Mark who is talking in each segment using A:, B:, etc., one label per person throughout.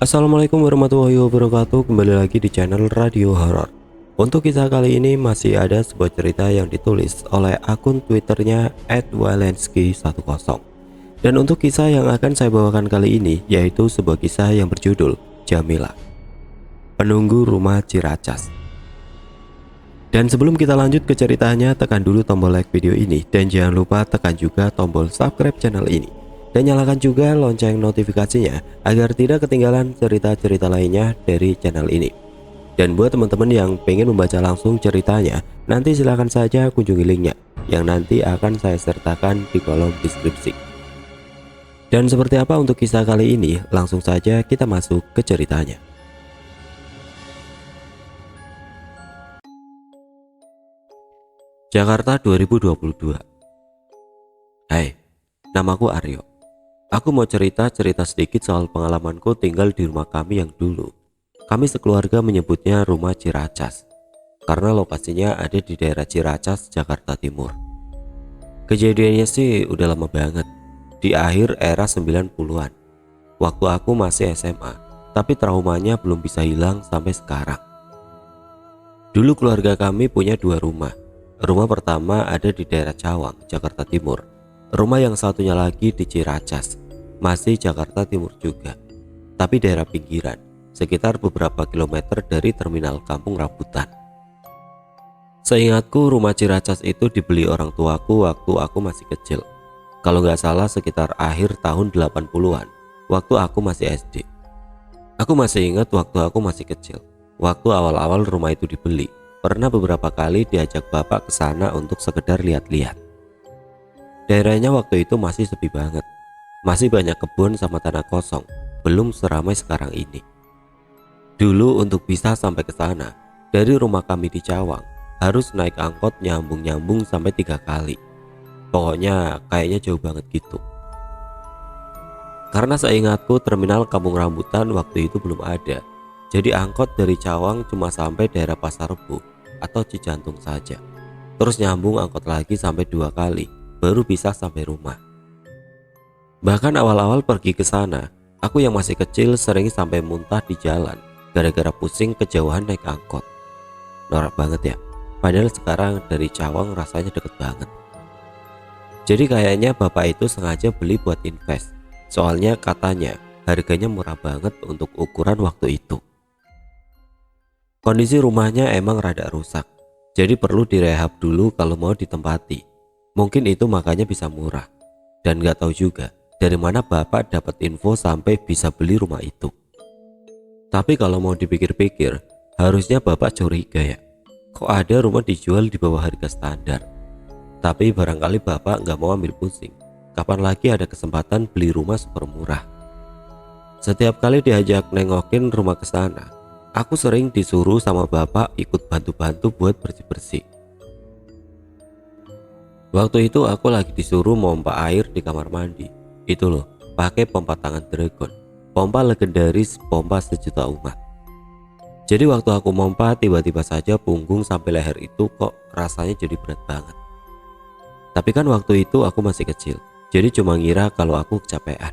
A: Assalamualaikum warahmatullahi wabarakatuh. Kembali lagi di channel Radio Horor. Untuk kisah kali ini masih ada sebuah cerita yang ditulis oleh akun Twitternya @walensky10. Dan untuk kisah yang akan saya bawakan kali ini yaitu sebuah kisah yang berjudul Jamila, Penunggu Rumah Ciracas. Dan sebelum kita lanjut ke ceritanya, tekan dulu tombol like video ini dan jangan lupa tekan juga tombol subscribe channel ini. Dan nyalakan juga lonceng notifikasinya agar tidak ketinggalan cerita-cerita lainnya dari channel ini. Dan buat teman-teman yang pengen membaca langsung ceritanya, nanti silahkan saja kunjungi linknya yang nanti akan saya sertakan di kolom deskripsi. Dan seperti apa untuk kisah kali ini, langsung saja kita masuk ke ceritanya. Jakarta 2022. Hai, namaku Aryo. Aku mau cerita sedikit soal pengalamanku tinggal di rumah kami yang dulu. Kami sekeluarga menyebutnya rumah Ciracas karena lokasinya ada di daerah Ciracas, Jakarta Timur. Kejadiannya sih udah lama banget, di akhir era 90-an. Waktu aku masih SMA, tapi traumanya belum bisa hilang sampai sekarang. Dulu keluarga kami punya dua rumah. Rumah pertama ada di daerah Cawang, Jakarta Timur. Rumah yang satunya lagi di Ciracas, masih Jakarta Timur juga, tapi daerah pinggiran, sekitar beberapa kilometer dari terminal Kampung Rambutan. Seingatku rumah Ciracas itu dibeli orang tuaku waktu aku masih kecil. Kalau nggak salah sekitar akhir tahun 80-an, waktu aku masih SD. Aku masih ingat waktu aku masih kecil, waktu awal-awal rumah itu dibeli. Pernah beberapa kali diajak bapak ke sana untuk sekedar lihat-lihat. Daerahnya waktu itu masih sepi banget. Masih banyak kebun sama tanah kosong, belum seramai sekarang ini. Dulu untuk bisa sampai ke sana, dari rumah kami di Cawang, harus naik angkot nyambung-nyambung sampai 3 kali. Pokoknya kayaknya jauh banget gitu. Karena seingatku terminal Kampung Rambutan waktu itu belum ada. Jadi angkot dari Cawang cuma sampai daerah Pasar Rebo atau Cijantung saja. Terus nyambung angkot lagi sampai 2 kali, baru bisa sampai rumah. Bahkan awal-awal pergi ke sana, aku yang masih kecil sering sampai muntah di jalan gara-gara pusing kejauhan naik angkot. Norak banget ya, padahal sekarang dari Cawang rasanya deket banget. Jadi kayaknya bapak itu sengaja beli buat invest, soalnya katanya harganya murah banget untuk ukuran waktu itu. Kondisi rumahnya emang rada rusak, jadi perlu direhab dulu kalau mau ditempati. Mungkin itu makanya bisa murah. Dan gak tahu juga dari mana bapak dapat info sampai bisa beli rumah itu. Tapi kalau mau dipikir-pikir, harusnya bapak curiga ya. Kok ada rumah dijual di bawah harga standar? Tapi barangkali bapak gak mau ambil pusing. Kapan lagi ada kesempatan beli rumah super murah? Setiap kali diajak nengokin rumah ke sana, aku sering disuruh sama bapak ikut bantu-bantu buat bersih-bersih. Waktu itu aku lagi disuruh pompa air di kamar mandi. Itu loh, pakai pompa tangan Dragon. Pompa legendaris, pompa sejuta umat. Jadi waktu aku pompa, tiba-tiba saja punggung sampai leher itu kok rasanya jadi berat banget. Tapi kan waktu itu aku masih kecil, jadi cuma ngira kalau aku kecapean.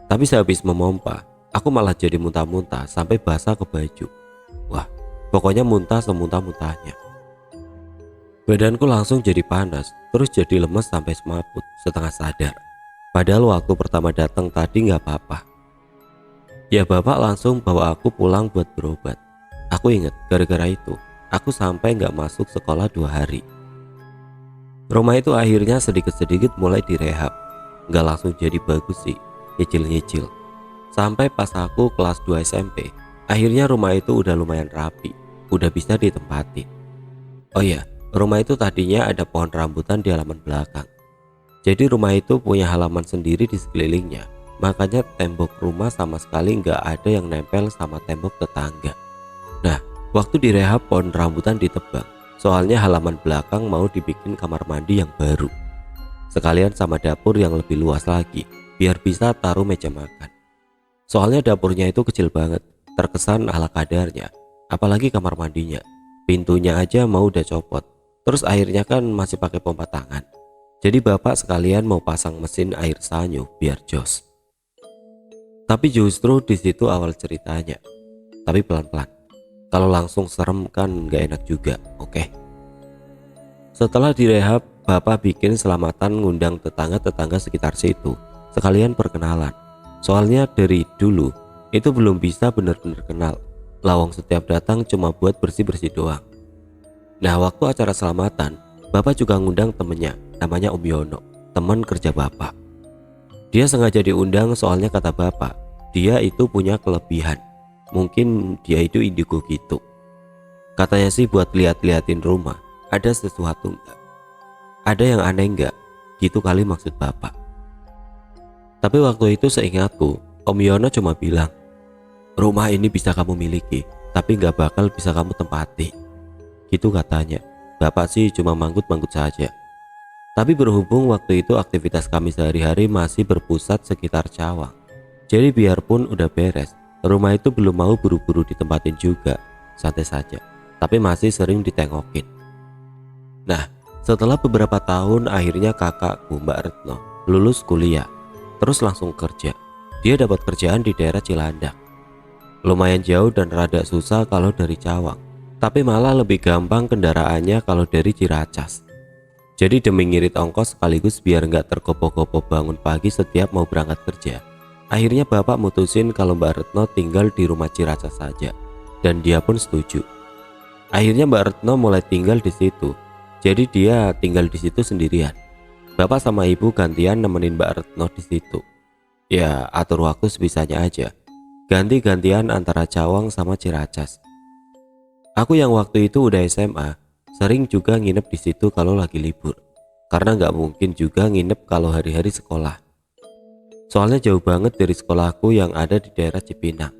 A: Tapi sehabis memompa, aku malah jadi muntah-muntah sampai basah ke baju. Wah, pokoknya muntah semuntah-muntahnya. Badanku langsung jadi panas, terus jadi lemes sampai semaput, setengah sadar. Padahal waktu pertama datang tadi gak apa-apa. Ya bapak langsung bawa aku pulang buat berobat. Aku inget gara-gara itu, aku sampai gak masuk sekolah 2 hari. Rumah itu akhirnya sedikit-sedikit mulai direhab. Gak langsung jadi bagus sih, nyicil-nyicil. Sampai pas aku kelas 2 SMP, akhirnya rumah itu udah lumayan rapi, udah bisa ditempatin. Oh iya, rumah itu tadinya ada pohon rambutan di halaman belakang. Jadi rumah itu punya halaman sendiri di sekelilingnya, makanya tembok rumah sama sekali nggak ada yang nempel sama tembok tetangga. Nah, waktu direhab pohon rambutan ditebang, soalnya halaman belakang mau dibikin kamar mandi yang baru. Sekalian sama dapur yang lebih luas lagi, biar bisa taruh meja makan. Soalnya dapurnya itu kecil banget, terkesan ala kadarnya, apalagi kamar mandinya. Pintunya aja mau udah copot, terus airnya kan masih pakai pompa tangan. Jadi bapak sekalian mau pasang mesin air sanyo biar jos. Tapi justru di situ awal ceritanya. Tapi pelan-pelan. Kalau langsung serem kan gak enak juga, oke? Setelah direhab, bapak bikin selamatan ngundang tetangga-tetangga sekitar situ. Sekalian perkenalan. Soalnya dari dulu, itu belum bisa benar-benar kenal. Lawang setiap datang cuma buat bersih-bersih doang. Nah, waktu acara selamatan, bapak juga ngundang temennya, namanya Om Yono, teman kerja bapak. Dia sengaja diundang soalnya kata bapak, dia itu punya kelebihan. Mungkin dia itu indigo gitu. Katanya sih buat lihat-liatin rumah, ada sesuatu enggak? Ada yang aneh enggak? Gitu kali maksud bapak. Tapi waktu itu seingatku, Om Yono cuma bilang, rumah ini bisa kamu miliki, tapi enggak bakal bisa kamu tempati. Gitu katanya. Bapak sih cuma manggut-manggut saja. Tapi berhubung waktu itu aktivitas kami sehari-hari masih berpusat sekitar Cawang. Jadi biarpun udah beres, rumah itu belum mau buru-buru ditempatin juga, santai saja. Tapi masih sering ditengokin. Nah, setelah beberapa tahun akhirnya kakakku Mbak Retno lulus kuliah, terus langsung kerja. Dia dapat kerjaan di daerah Cilandak. Lumayan jauh dan rada susah kalau dari Cawang, tapi malah lebih gampang kendaraannya kalau dari Ciracas. Jadi demi ngirit ongkos sekaligus biar nggak tergopoh-gopoh bangun pagi setiap mau berangkat kerja, akhirnya bapak mutusin kalau Mbak Retno tinggal di rumah Ciracas saja, dan dia pun setuju. Akhirnya Mbak Retno mulai tinggal di situ, jadi dia tinggal di situ sendirian. Bapak sama ibu gantian nemenin Mbak Retno di situ. Ya atur waktu sebisanya aja, ganti-gantian antara Cawang sama Ciracas. Aku yang waktu itu udah SMA, sering juga nginep di situ kalau lagi libur, karena nggak mungkin juga nginep kalau hari-hari sekolah. Soalnya jauh banget dari sekolahku yang ada di daerah Cipinang.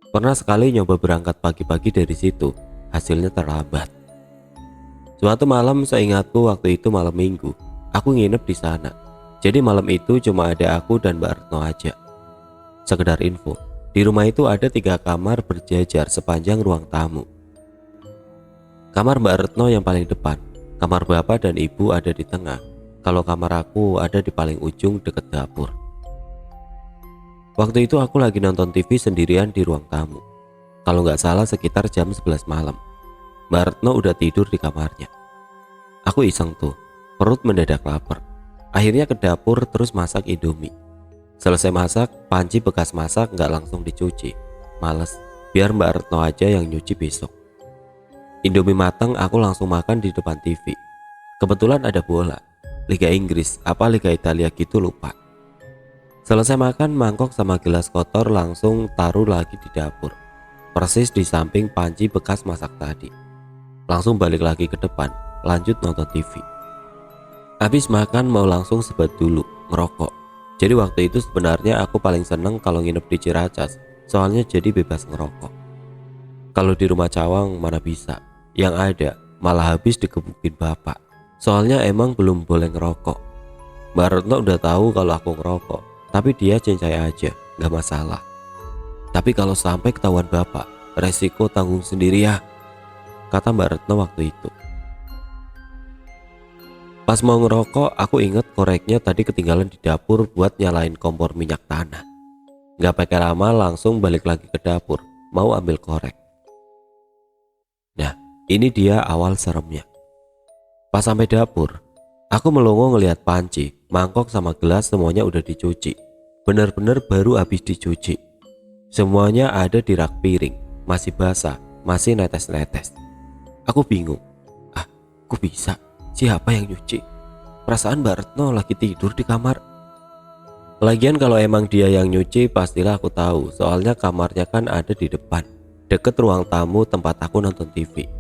A: Pernah sekali nyoba berangkat pagi-pagi dari situ, hasilnya terlambat. Suatu malam seingatku waktu itu malam minggu, aku nginep di sana. Jadi malam itu cuma ada aku dan Mbak Retno aja. Sekedar info, di rumah itu ada 3 kamar berjajar sepanjang ruang tamu. Kamar Mbak Retno yang paling depan, kamar bapak dan ibu ada di tengah, kalau kamar aku ada di paling ujung deket dapur. Waktu itu aku lagi nonton TV sendirian di ruang tamu. Kalau nggak salah sekitar jam 11 malam. Mbak Retno udah tidur di kamarnya. Aku iseng tuh, perut mendadak lapar. Akhirnya ke dapur terus masak Indomie. Selesai masak, panci bekas masak nggak langsung dicuci. Males, biar Mbak Retno aja yang nyuci besok. Indomie matang aku langsung makan di depan TV. Kebetulan ada bola, Liga Inggris apa Liga Italia gitu lupa. Selesai makan, mangkok sama gelas kotor langsung taruh lagi di dapur, persis di samping panci bekas masak tadi. Langsung balik lagi ke depan, lanjut nonton TV. Habis makan mau langsung sebat dulu, ngerokok. Jadi waktu itu sebenarnya aku paling seneng kalau nginep di Ciracas, soalnya jadi bebas ngerokok. Kalau di rumah Cawang mana bisa, yang ada malah habis dikebukin bapak. Soalnya emang belum boleh ngerokok. Mbak Retno udah tahu kalau aku ngerokok, tapi dia cincai aja, gak masalah. Tapi kalau sampai ketahuan bapak, resiko tanggung sendiri ya, kata Mbak Retno waktu itu. Pas mau ngerokok, aku inget koreknya tadi ketinggalan di dapur buat nyalain kompor minyak tanah. Gak pakai lama langsung balik lagi ke dapur, mau ambil korek. Nah, ini dia awal seremnya. Pas sampai dapur, aku melongo ngelihat panci, mangkok sama gelas semuanya udah dicuci. Bener-bener baru habis dicuci. Semuanya ada di rak piring, masih basah, masih netes-netes. Aku bingung. Kok bisa? Siapa yang nyuci? Perasaan Mbak Retno lagi tidur di kamar. Lagian kalau emang dia yang nyuci pastilah aku tahu, soalnya kamarnya kan ada di depan, deket ruang tamu tempat aku nonton TV.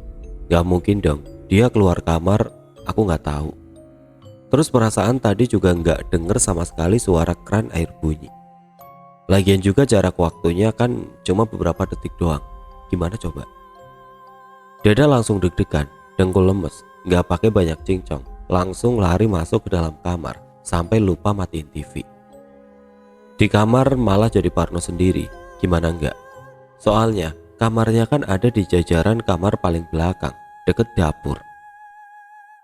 A: Gak mungkin dong dia keluar kamar aku gak tahu. Terus perasaan tadi juga gak denger sama sekali suara keran air bunyi. Lagian juga jarak waktunya kan cuma beberapa detik doang. Gimana coba? Dada langsung deg-degan, dengkul lemes, gak pakai banyak cincong, langsung lari masuk ke dalam kamar sampai lupa matiin TV. Di kamar malah jadi parno sendiri, gimana enggak? Soalnya kamarnya kan ada di jajaran kamar paling belakang, deket dapur.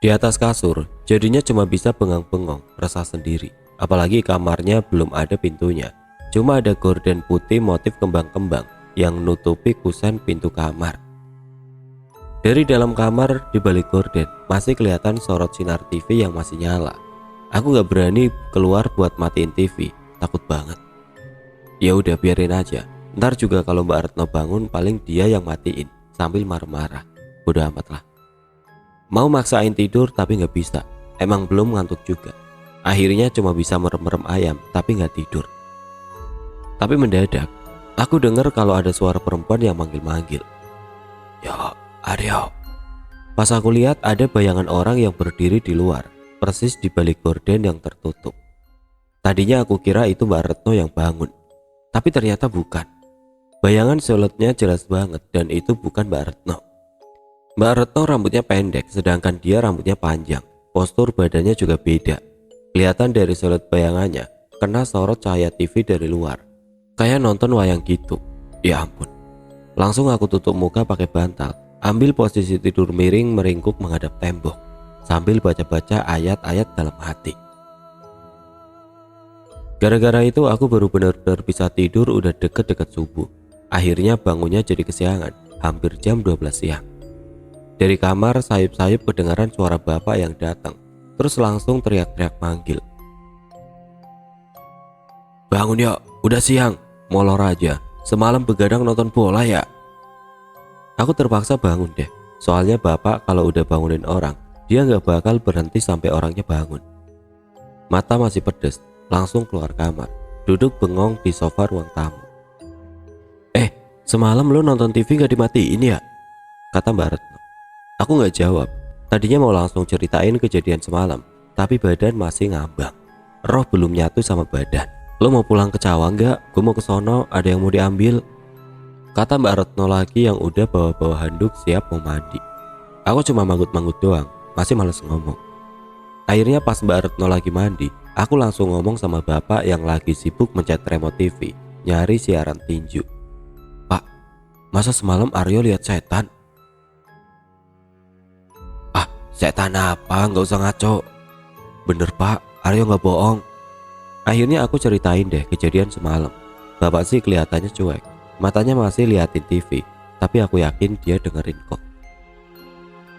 A: Di atas kasur, jadinya cuma bisa bengang-bengong, resah sendiri. Apalagi kamarnya belum ada pintunya, Cuma ada gorden putih motif kembang-kembang yang nutupi kusen pintu kamar. Dari dalam kamar di balik gorden masih kelihatan sorot sinar TV yang masih nyala. Aku gak berani keluar buat matiin TV, takut banget. Ya udah biarin aja. Ntar juga kalau Mbak Retno bangun paling dia yang matiin sambil marah-marah. Bodo amat lah. Mau maksain tidur tapi gak bisa. Emang belum ngantuk juga. Akhirnya cuma bisa merem-merem ayam tapi gak tidur. Tapi mendadak aku dengar kalau ada suara perempuan yang manggil-manggil. Yo, Aryo. Pas aku lihat ada bayangan orang yang berdiri di luar, persis di balik gorden yang tertutup. Tadinya aku kira itu Mbak Retno yang bangun, tapi ternyata bukan. Bayangan siluetnya jelas banget dan itu bukan Mbak Retno. Mbak Retno rambutnya pendek sedangkan dia rambutnya panjang. Postur badannya juga beda. Kelihatan dari siluet bayangannya kena sorot cahaya TV dari luar. Kayak nonton wayang gitu. Ya ampun. Langsung aku tutup muka pakai bantal, ambil posisi tidur miring meringkuk menghadap tembok sambil baca-baca ayat-ayat dalam hati. Gara-gara itu aku baru benar-benar bisa tidur udah deket-deket subuh. Akhirnya bangunnya jadi kesiangan, hampir jam 12 siang. Dari kamar sayup-sayup kedengaran suara bapak yang datang, terus langsung teriak-teriak manggil. Bangun yuk, udah siang, molor aja, semalam begadang nonton bola ya. Aku terpaksa bangun deh, soalnya bapak kalau udah bangunin orang, dia gak bakal berhenti sampai orangnya bangun. Mata masih pedes, langsung keluar kamar, duduk bengong di sofa ruang tamu. Semalam lo nonton TV gak dimatiin ya? Kata Mbak Retno. Aku gak jawab, tadinya mau langsung ceritain kejadian semalam, tapi badan masih ngambang. Roh belum nyatu sama badan. Lo mau pulang ke Cawang gak? Gue mau ke sono, ada yang mau diambil. Kata Mbak Retno lagi yang udah bawa-bawa handuk siap mau mandi. Aku cuma manggut-manggut doang, masih males ngomong. Akhirnya pas Mbak Retno lagi mandi, aku langsung ngomong sama bapak yang lagi sibuk mencet remote TV, nyari siaran tinju. Pak, masa semalam Aryo lihat setan? Ah, setan apa? Nggak usah ngaco. Bener pak, Aryo nggak bohong. Akhirnya aku ceritain deh kejadian semalam. Bapak sih kelihatannya cuek, matanya masih liatin TV, tapi aku yakin dia dengerin kok.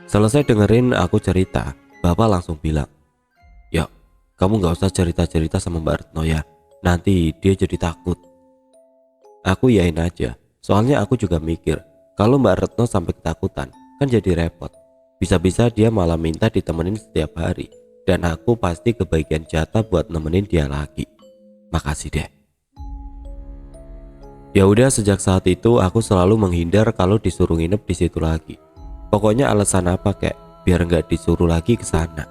A: Selesai dengerin aku cerita, bapak langsung bilang, "Yuk, kamu nggak usah cerita-cerita sama Mbak Retno ya, nanti dia jadi takut." Aku yain aja, soalnya aku juga mikir kalau Mbak Retno sampai ketakutan kan jadi repot. Bisa-bisa dia malah minta ditemenin setiap hari, dan aku pasti kebagian jatah buat nemenin dia lagi. Makasih deh. Ya udah, sejak saat itu aku selalu menghindar kalau disuruh nginep di situ lagi. Pokoknya alasan apa kek, biar nggak disuruh lagi ke sana.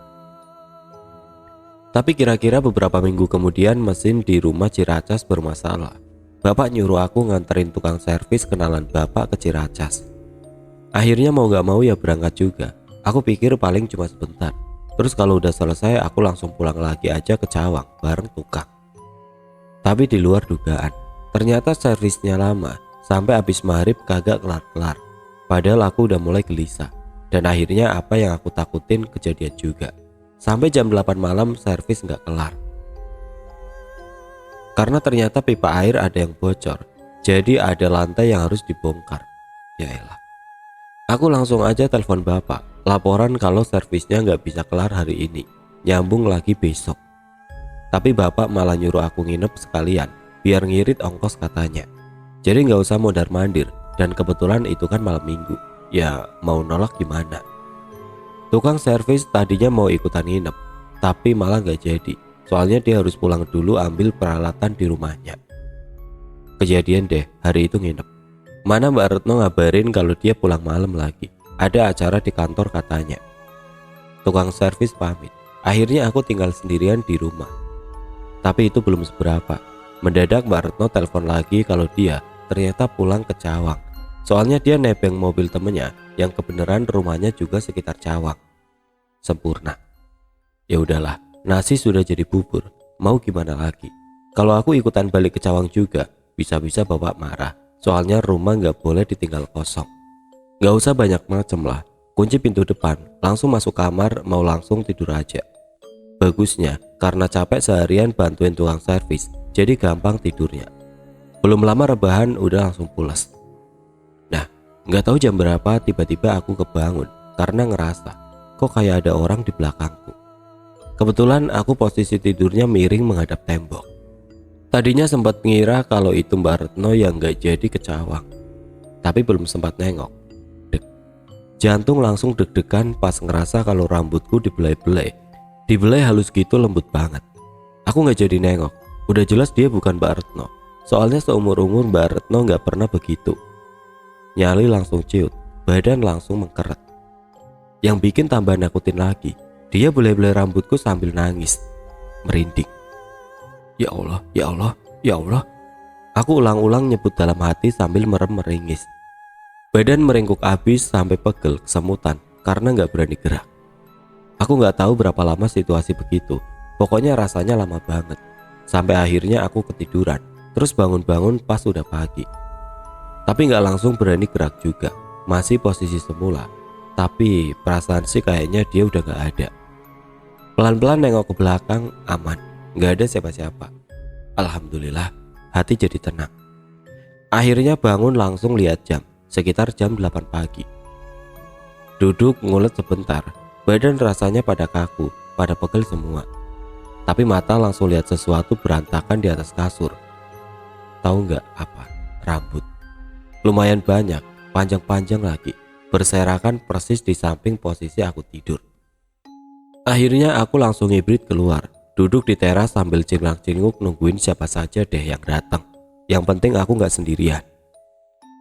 A: Tapi kira-kira beberapa minggu kemudian mesin di rumah Ciracas bermasalah. Bapak nyuruh aku nganterin tukang servis kenalan bapak ke Ciracas. Akhirnya mau gak mau ya berangkat juga. Aku pikir paling cuma sebentar. Terus kalau udah selesai aku langsung pulang lagi aja ke Cawang bareng tukang. Tapi di luar dugaan, ternyata servisnya lama, sampai habis maghrib kagak kelar-kelar. Padahal aku udah mulai gelisah. Dan akhirnya apa yang aku takutin kejadian juga. Sampai jam 8 malam servis gak kelar. Karena ternyata pipa air ada yang bocor, jadi ada lantai yang harus dibongkar. Yaelah. Aku langsung aja telepon bapak, laporan kalau servisnya nggak bisa kelar hari ini, nyambung lagi besok. Tapi bapak malah nyuruh aku nginep sekalian, biar ngirit ongkos katanya. Jadi nggak usah mondar-mandir, dan kebetulan itu kan malam minggu. Ya mau nolak gimana? Tukang servis tadinya mau ikutan nginep, tapi malah nggak jadi. Soalnya dia harus pulang dulu ambil peralatan di rumahnya. Kejadian deh, hari itu nginep. Mana Mbak Retno ngabarin kalau dia pulang malam lagi. Ada acara di kantor katanya. Tukang servis pamit. Akhirnya aku tinggal sendirian di rumah. Tapi itu belum seberapa. Mendadak Mbak Retno telepon lagi kalau dia ternyata pulang ke Cawang. Soalnya dia nebeng mobil temennya yang kebenaran rumahnya juga sekitar Cawang. Sempurna. Ya udahlah, nasi sudah jadi bubur. Mau gimana lagi? Kalau aku ikutan balik ke Cawang juga, bisa-bisa bapak marah. Soalnya rumah gak boleh ditinggal kosong. Gak usah banyak macem lah. Kunci pintu depan, langsung masuk kamar, mau langsung tidur aja. Bagusnya, karena capek seharian bantuin tukang servis, jadi gampang tidurnya. Belum lama rebahan udah langsung pulas. Nah, nggak tahu jam berapa tiba-tiba aku kebangun karena ngerasa kok kayak ada orang di belakangku. Kebetulan aku posisi tidurnya miring menghadap tembok. Tadinya sempat ngira kalau itu Mbak Retno yang nggak jadi ke cawang, tapi belum sempat nengok. Dek. Jantung langsung deg-degan pas ngerasa kalau rambutku dibelai-belai. Dibelai halus gitu, lembut banget. Aku nggak jadi nengok. Udah jelas dia bukan Mbak Retno. Soalnya seumur-umur Mbak Retno nggak pernah begitu. Nyali langsung ciut, badan langsung mengkeret. Yang bikin tambah nakutin lagi, dia belai-belai rambutku sambil nangis, merinding. Ya Allah, ya Allah, ya Allah. Aku ulang-ulang nyebut dalam hati sambil merem-meringis. Badan meringkuk abis sampai pegel kesemutan karena nggak berani gerak. Aku nggak tahu berapa lama situasi begitu. Pokoknya rasanya lama banget. Sampai akhirnya aku ketiduran. Terus bangun-bangun pas udah pagi. Tapi nggak langsung berani gerak juga. Masih posisi semula. Tapi perasaan sih kayaknya dia udah nggak ada. Pelan-pelan nengok ke belakang, aman. Nggak ada siapa-siapa. Alhamdulillah, hati jadi tenang. Akhirnya bangun langsung lihat jam. Sekitar jam 8 pagi. Duduk ngulet sebentar. Badan rasanya pada kaku, pada pegel semua. Tapi mata langsung lihat sesuatu berantakan di atas kasur. Tahu nggak apa? Rambut. Lumayan banyak, panjang-panjang lagi, berserakan persis di samping posisi aku tidur. Akhirnya aku langsung hibrid keluar, duduk di teras sambil cinglang-cinguk nungguin siapa saja deh yang datang. Yang penting aku nggak sendirian.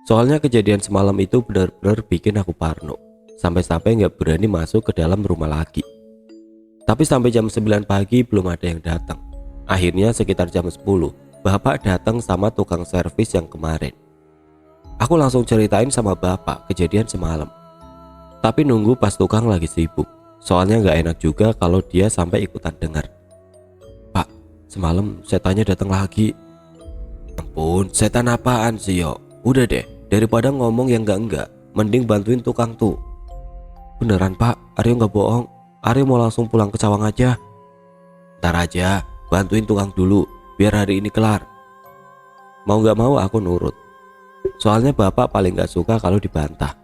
A: Soalnya kejadian semalam itu benar-benar bikin aku parno. Sampai-sampai nggak berani masuk ke dalam rumah lagi. Tapi sampai jam 9 pagi belum ada yang datang. Akhirnya sekitar jam 10, bapak datang sama tukang servis yang kemarin. Aku langsung ceritain sama bapak kejadian semalam. Tapi nunggu pas tukang lagi sibuk. Soalnya nggak enak juga kalau dia sampai ikutan dengar. Pak, semalam setannya datang lagi. Ampun, setan apaan sih yo? Udah deh, daripada ngomong yang enggak, mending bantuin tukang tuh. Beneran pak, Aryo nggak bohong. Aryo mau langsung pulang ke Cawang aja. Ntar aja, bantuin tukang dulu, biar hari ini kelar. Mau nggak mau aku nurut. Soalnya bapak paling nggak suka kalau dibantah.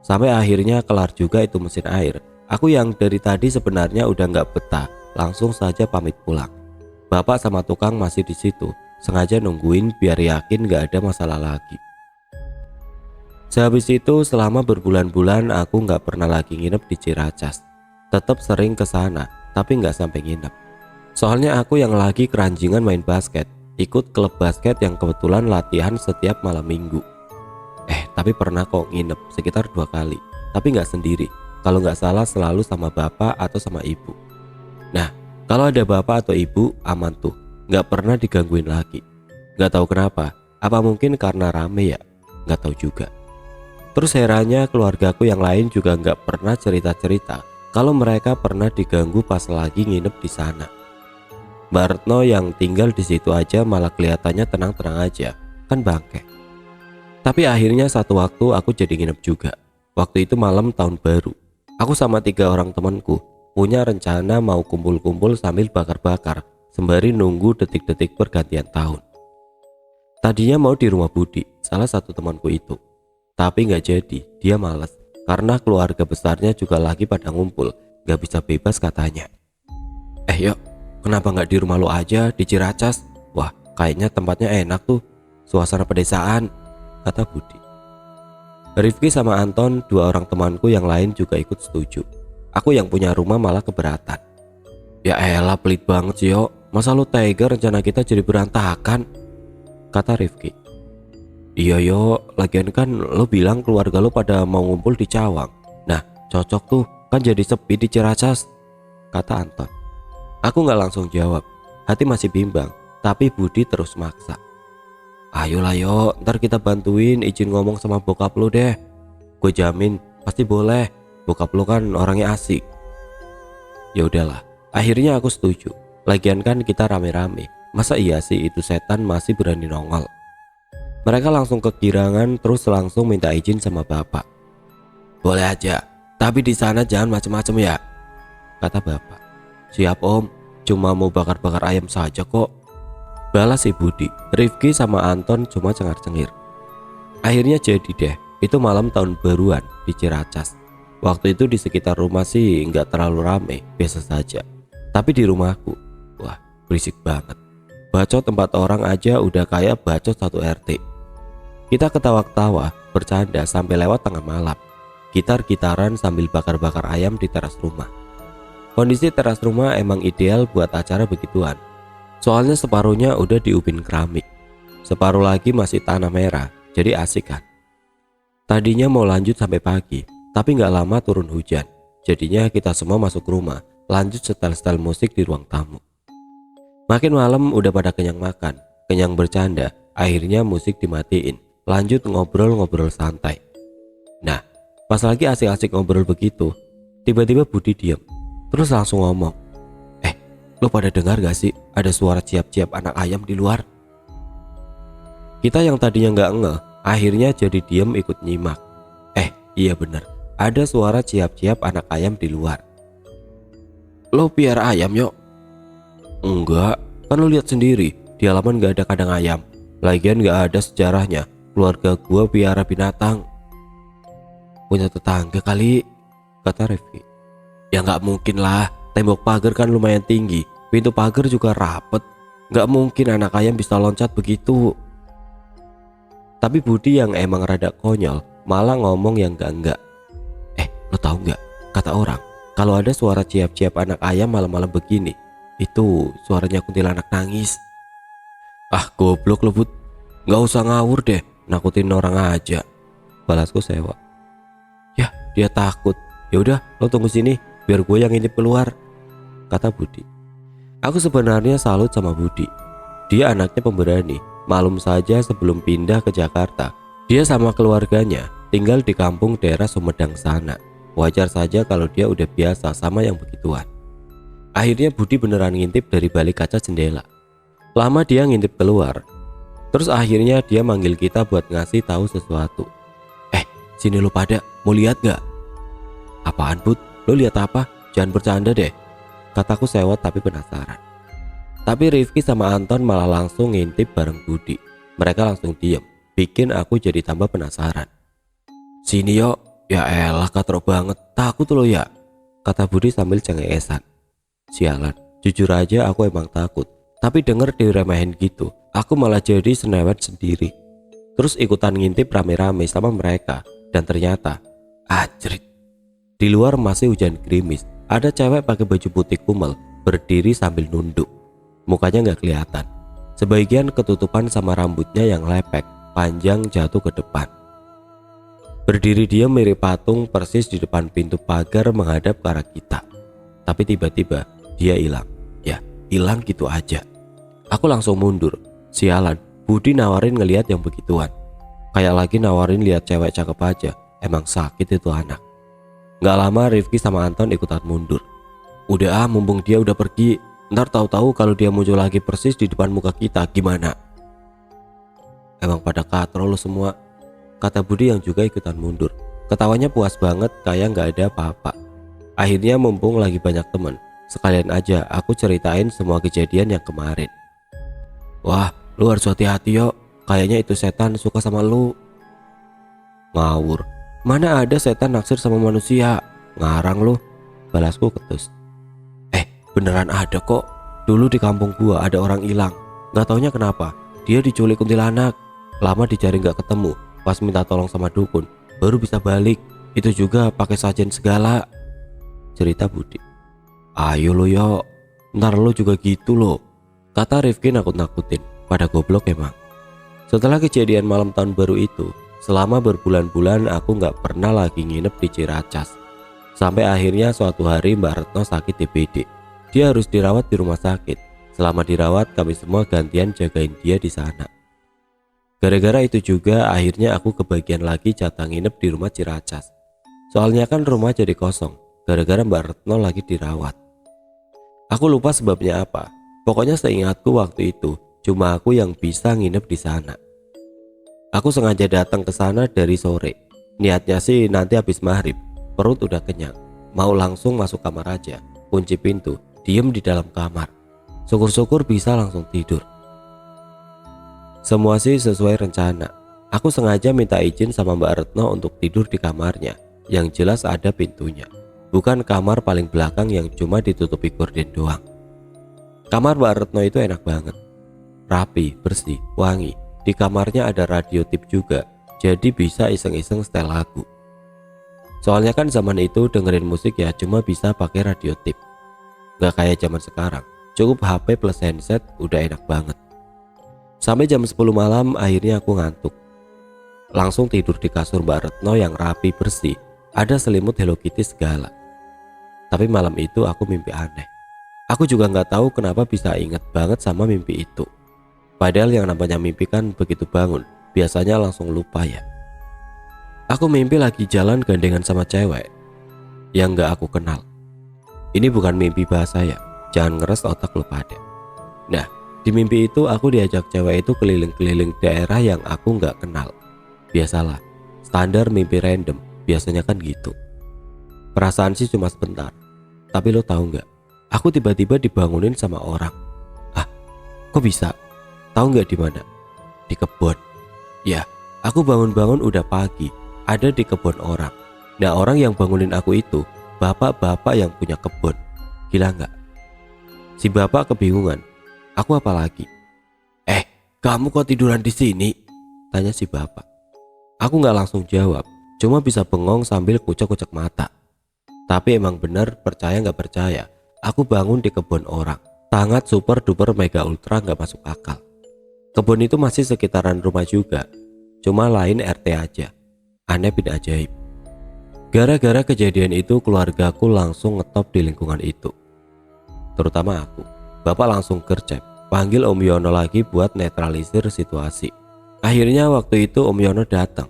A: Sampai akhirnya kelar juga itu mesin air. Aku yang dari tadi sebenarnya udah nggak betah, langsung saja pamit pulang. Bapak sama tukang masih di situ, sengaja nungguin biar yakin nggak ada masalah lagi. Sehabis itu selama berbulan-bulan aku nggak pernah lagi nginep di Ciracas. Tetap sering ke sana, tapi nggak sampai nginep. Soalnya aku yang lagi keranjingan main basket, ikut klub basket yang kebetulan latihan setiap malam minggu. Tapi pernah kok nginep sekitar 2 kali, tapi nggak sendiri. Kalau nggak salah selalu sama bapak atau sama ibu. Nah, kalau ada bapak atau ibu aman tuh, nggak pernah digangguin lagi. Nggak tahu kenapa, apa mungkin karena rame ya? Nggak tahu juga. Terus herannya keluargaku yang lain juga nggak pernah cerita-cerita kalau mereka pernah diganggu pas lagi nginep di sana. Mbak Retno yang tinggal di situ aja malah kelihatannya tenang-tenang aja, kan bangke. Tapi akhirnya satu waktu aku jadi nginep juga. Waktu itu malam tahun baru. Aku sama 3 orang temanku punya rencana mau kumpul-kumpul sambil bakar-bakar sembari nunggu detik-detik pergantian tahun. Tadinya mau di rumah Budi, salah satu temanku itu. Tapi nggak jadi, dia malas. Karena keluarga besarnya juga lagi pada ngumpul, gak bisa bebas katanya. Yuk, kenapa nggak di rumah lo aja, di Ciracas? Wah, kayaknya tempatnya enak tuh, suasana pedesaan, kata Budi. Rifki sama Anton, 2 orang temanku yang lain juga ikut setuju. Aku yang punya rumah malah keberatan. Ya elah, pelit banget sih yo, masa lo tega rencana kita jadi berantakan, kata Rifki. Iya yo, lagian kan lo bilang keluarga lo pada mau ngumpul di Cawang. Nah, cocok tuh, kan jadi sepi di Ciracas, kata Anton. Aku gak langsung jawab, hati masih bimbang, tapi Budi terus maksa. Ayolah yo, ntar kita bantuin izin ngomong sama bokap lo deh. Gue jamin pasti boleh, bokap lo kan orangnya asik. Ya udahlah, akhirnya aku setuju. Lagian kan kita rame-rame, masa iya sih itu setan masih berani nongol. Mereka langsung kegirangan terus langsung minta izin sama bapak. Boleh aja, tapi di sana jangan macem-macem ya, kata bapak. Siap om, cuma mau bakar-bakar ayam saja kok. Balas si Budi. Rifki sama Anton cuma cengar-cengir. Akhirnya jadi deh, itu malam tahun baruan di Ciracas. Waktu itu di sekitar rumah sih nggak terlalu rame, biasa saja. Tapi di rumahku, wah berisik banget. Bacot 4 orang aja udah kayak bacot 1 RT. Kita ketawa-ketawa, bercanda sampai lewat tengah malam. Gitar-gitaran sambil bakar-bakar ayam di teras rumah. Kondisi teras rumah emang ideal buat acara begituan. Soalnya separuhnya udah diubin keramik, separuh lagi masih tanah merah, jadi asik kan. Tadinya mau lanjut sampai pagi, tapi gak lama turun hujan. Jadinya kita semua masuk rumah, lanjut setel-setel musik di ruang tamu. Makin malam udah pada kenyang makan, kenyang bercanda, akhirnya musik dimatiin. Lanjut ngobrol-ngobrol santai. Nah, pas lagi asik-asik ngobrol begitu, tiba-tiba Budi diem, terus langsung ngomong, lo pada dengar gak sih ada suara ciap-ciap anak ayam di luar? Kita yang tadinya gak ngeh, akhirnya jadi diem ikut nyimak. Iya bener, ada suara ciap-ciap anak ayam di luar. Lo piara ayam yuk? Enggak, kan lo lihat sendiri, di halaman gak ada kandang ayam. Lagian gak ada sejarahnya keluarga gua piara binatang. Punya tetangga kali, kata Rifki. Ya gak mungkin lah, tembok pagar kan lumayan tinggi, pintu pagar juga rapet. Gak mungkin anak ayam bisa loncat begitu. Tapi Budi yang emang rada konyol malah ngomong yang enggak. Lo tahu gak, kata orang, kalau ada suara ciap-ciap anak ayam malam-malam begini, itu suaranya kuntilanak nangis. Goblok lo Bud, gak usah ngawur deh, nakutin orang aja, balasku sewa. Ya dia takut, yaudah lo tunggu sini biar gue yang ngintip keluar, kata Budi. Aku sebenarnya salut sama Budi. Dia anaknya pemberani. Malum saja sebelum pindah ke Jakarta, dia sama keluarganya tinggal di kampung daerah Sumedang sana. Wajar saja kalau dia udah biasa sama yang begituan. Akhirnya Budi beneran ngintip dari balik kaca jendela. Lama dia ngintip keluar. Terus akhirnya dia manggil kita buat ngasih tahu sesuatu. Sini lu pada, mau lihat gak? Apaan Bud? Lu lihat apa? Jangan bercanda deh, kataku sewot tapi penasaran. Tapi Rifki sama Anton malah langsung ngintip bareng Budi. Mereka langsung diem, bikin aku jadi tambah penasaran. Sini yuk. Ya elah katrok banget, takut lo ya, kata Budi sambil cengengesan. Sialan, jujur aja aku emang takut. Tapi denger diremehin gitu, aku malah jadi senewet sendiri. Terus ikutan ngintip rame-rame sama mereka. Dan ternyata, ajrit, di luar masih hujan gerimis. Ada cewek pakai baju putih kumel, berdiri sambil nunduk. Mukanya gak kelihatan. Sebagian ketutupan sama rambutnya yang lepek, panjang jatuh ke depan. Berdiri dia mirip patung persis di depan pintu pagar menghadap ke arah kita. Tapi tiba-tiba dia hilang. Ya, hilang gitu aja. Aku langsung mundur. Sialan, Budi nawarin ngelihat yang begituan. Kayak lagi nawarin lihat cewek cakep aja. Emang sakit itu anak. Gak lama Rifki sama Anton ikutan mundur. Udah mumpung dia udah pergi, ntar tahu-tahu kalau dia muncul lagi persis di depan muka kita gimana? Emang pada katro lo semua, kata Budi yang juga ikutan mundur. Ketawanya puas banget kayak gak ada apa-apa. Akhirnya mumpung lagi banyak temen, sekalian aja aku ceritain semua kejadian yang kemarin. Wah, lu harus hati-hati yo, kayaknya itu setan suka sama lu. Ngawur, mana ada setan naksir sama manusia, ngarang lu, balasku ketus. Beneran ada kok, dulu di kampung gua ada orang hilang. Gak taunya kenapa, dia diculik kuntilanak. Lama dicari gak ketemu, pas minta tolong sama dukun, baru bisa balik. Itu juga pakai sajen segala, cerita Budi. Ayo lo yo, ntar lo juga gitu lo, kata Rifki nakut-nakutin. Pada goblok emang. Setelah kejadian malam tahun baru itu, selama berbulan-bulan aku gak pernah lagi nginep di Ciracas. Sampai akhirnya suatu hari Mbak Retno sakit DBD. Dia harus dirawat di rumah sakit. Selama dirawat kami semua gantian jagain dia di sana. Gara-gara itu juga akhirnya aku kebagian lagi jatah nginep di rumah Ciracas. Soalnya kan rumah jadi kosong gara-gara Mbak Retno lagi dirawat. Aku lupa sebabnya apa. Pokoknya seingatku waktu itu cuma aku yang bisa nginep di sana. Aku sengaja datang ke sana dari sore. Niatnya sih nanti habis maghrib, perut udah kenyang, mau langsung masuk kamar aja, kunci pintu, diem di dalam kamar. Syukur-syukur bisa langsung tidur. Semua sih sesuai rencana. Aku sengaja minta izin sama Mbak Retno untuk tidur di kamarnya, yang jelas ada pintunya. Bukan kamar paling belakang yang cuma ditutupi gorden doang. Kamar Mbak Retno itu enak banget. Rapi, bersih, wangi. Di kamarnya ada radio tip juga, jadi bisa iseng-iseng setel lagu. Soalnya kan zaman itu dengerin musik ya cuma bisa pakai radio tip. Gak kayak zaman sekarang, cukup HP plus handset udah enak banget. Sampai jam 10 malam akhirnya aku ngantuk. Langsung tidur di kasur Mbak Retno yang rapi bersih, ada selimut Hello Kitty segala. Tapi malam itu aku mimpi aneh. Aku juga gak tahu kenapa bisa inget banget sama mimpi itu. Padahal yang namanya mimpi kan begitu bangun, biasanya langsung lupa ya. Aku mimpi lagi jalan gandengan sama cewek yang gak aku kenal. Ini bukan mimpi bahasa ya, jangan ngeres otak lu pada. Nah, di mimpi itu aku diajak cewek itu keliling-keliling daerah yang aku gak kenal. Biasalah, standar mimpi random, biasanya kan gitu. Perasaan sih cuma sebentar. Tapi lo tahu gak, aku tiba-tiba dibangunin sama orang. Ah, kok bisa? Tahu gak di mana? Di kebun. Ya, aku bangun-bangun udah pagi, ada di kebun orang. Nah, orang yang bangunin aku itu bapak-bapak yang punya kebun. Gila gak? Si bapak kebingungan. Aku apa lagi? Kamu kok tiduran di sini? Tanya si bapak. Aku gak langsung jawab, cuma bisa bengong sambil kucek-kucek mata. Tapi emang bener, percaya gak percaya, aku bangun di kebun orang. Sangat super duper mega ultra gak masuk akal. Kebun itu masih sekitaran rumah juga, cuma lain RT aja. Aneh bin ajaib. Gara-gara kejadian itu keluargaku langsung ngetop di lingkungan itu. Terutama aku. Bapak langsung gercep, panggil Om Yono lagi buat netralisir situasi. Akhirnya waktu itu Om Yono datang,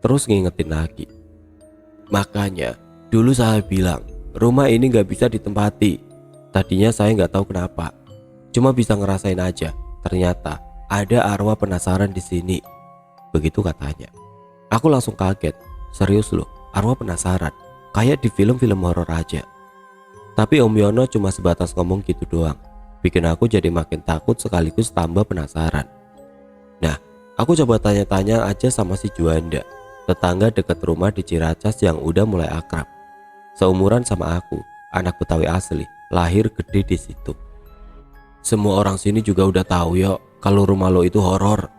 A: terus ngingetin lagi. Makanya dulu saya bilang rumah ini gak bisa ditempati. Tadinya saya gak tahu kenapa, cuma bisa ngerasain aja. Ternyata ada arwah penasaran di sini. Begitu katanya. Aku langsung kaget. Serius loh, arwah penasaran? Kayak di film-film horor aja. Tapi Om Yono cuma sebatas ngomong gitu doang. Bikin aku jadi makin takut sekaligus tambah penasaran. Nah, aku coba tanya-tanya aja sama si Juanda, tetangga dekat rumah di Ciracas yang udah mulai akrab. Seumuran sama aku, anak Betawi asli, lahir gede di situ. Semua orang sini juga udah tahu yo kalau rumah lo itu horor.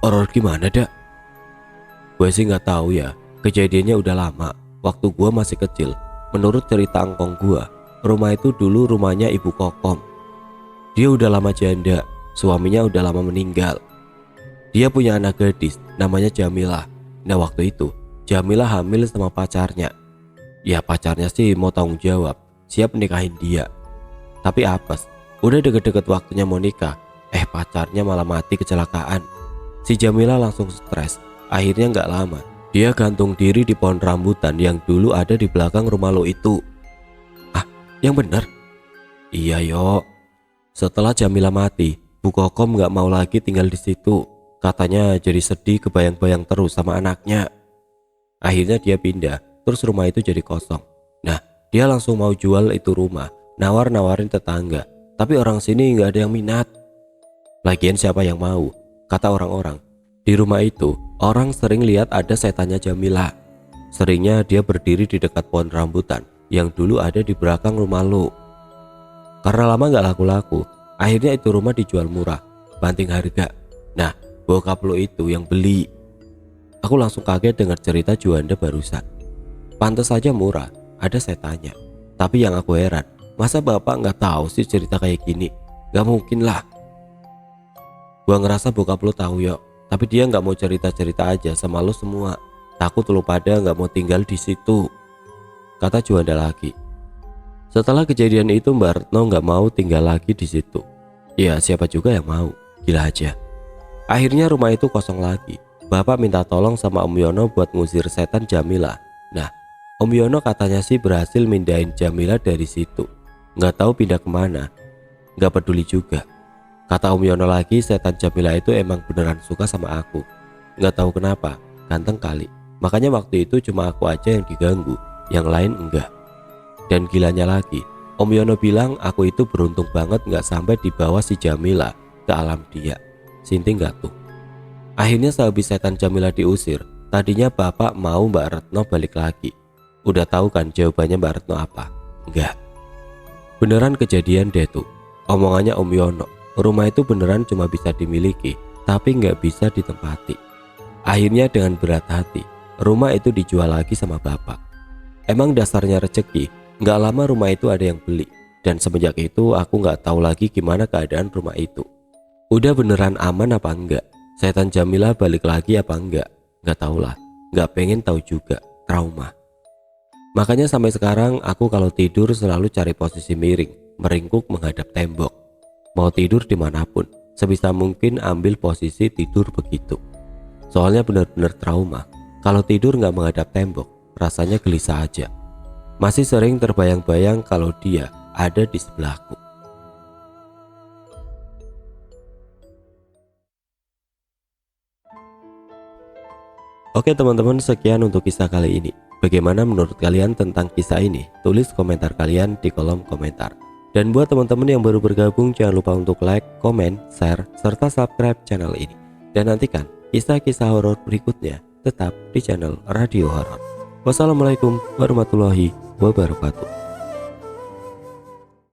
A: Horor gimana dak? Gue sih nggak tahu ya. Kejadiannya udah lama. Waktu gue masih kecil. Menurut cerita engkong gue, rumah itu dulu rumahnya Ibu Kokom. Dia udah lama janda. Suaminya udah lama meninggal. Dia punya anak gadis namanya Jamilah. Nah waktu itu Jamilah hamil sama pacarnya. Ya pacarnya sih mau tanggung jawab, siap nikahin dia. Tapi apes, udah deket-deket waktunya mau nikah, pacarnya malah mati kecelakaan. Si Jamilah langsung stres. Akhirnya gak lama, dia gantung diri di pohon rambutan yang dulu ada di belakang rumah lo itu. Ah, yang bener? Iya yo. Setelah Jamilah mati, Bu Kokom gak mau lagi tinggal di situ. Katanya jadi sedih kebayang-bayang terus sama anaknya. Akhirnya dia pindah, terus rumah itu jadi kosong. Nah, dia langsung mau jual itu rumah, nawar-nawarin tetangga. Tapi orang sini gak ada yang minat. Lagian siapa yang mau? Kata orang-orang, di rumah itu orang sering lihat ada setannya Jamilah. Seringnya dia berdiri di dekat pohon rambutan yang dulu ada di belakang rumah lo. Karena lama gak laku-laku, akhirnya itu rumah dijual murah, banting harga. Nah, bokap lo itu yang beli. Aku langsung kaget dengar cerita Juanda barusan. Pantes saja murah, ada setannya. Tapi yang aku heran, masa bapak gak tahu sih cerita kayak gini? Gak mungkin lah. Gua ngerasa bokap lo tahu yo, tapi dia gak mau cerita-cerita aja sama lo semua. Takut lo pada gak mau tinggal di situ, kata Juanda lagi. Setelah kejadian itu Mbak Retno gak mau tinggal lagi di situ. Ya siapa juga yang mau, gila aja. Akhirnya rumah itu kosong lagi. Bapak minta tolong sama Om Yono buat ngusir setan Jamilah. Nah, Om Yono katanya sih berhasil mindahin Jamilah dari situ. Gak tahu pindah kemana, gak peduli juga. Kata Om Yono lagi, setan Jamilah itu emang beneran suka sama aku. Gak tahu kenapa, ganteng kali. Makanya waktu itu cuma aku aja yang diganggu, yang lain enggak. Dan gilanya lagi, Om Yono bilang aku itu beruntung banget gak sampai dibawa si Jamilah ke alam dia. Sinting gatuh. Akhirnya sehabis setan Jamila diusir, tadinya bapak mau Mbak Retno balik lagi. Udah tahu kan jawabannya Mbak Retno apa? Enggak. Beneran kejadian deh tuh. Omongannya Om Yono, rumah itu beneran cuma bisa dimiliki, tapi nggak bisa ditempati. Akhirnya dengan berat hati, rumah itu dijual lagi sama bapak. Emang dasarnya rezeki, nggak lama rumah itu ada yang beli. Dan semenjak itu aku nggak tahu lagi gimana keadaan rumah itu. Udah beneran aman apa enggak? Setan Jamila balik lagi apa enggak? Nggak tahu lah, nggak pengen tahu juga, trauma. Makanya sampai sekarang aku kalau tidur selalu cari posisi miring, meringkuk menghadap tembok. Mau tidur dimanapun, sebisa mungkin ambil posisi tidur begitu. Soalnya benar-benar trauma. Kalau tidur nggak menghadap tembok, rasanya gelisah aja. Masih sering terbayang-bayang kalau dia ada di sebelahku. Oke teman-teman, sekian untuk kisah kali ini. Bagaimana menurut kalian tentang kisah ini? Tulis komentar kalian di kolom komentar. Dan buat teman-teman yang baru bergabung, jangan lupa untuk like, komen, share, serta subscribe channel ini. Dan nantikan kisah-kisah horor berikutnya tetap di channel Radio Horor. Wassalamualaikum warahmatullahi wabarakatuh.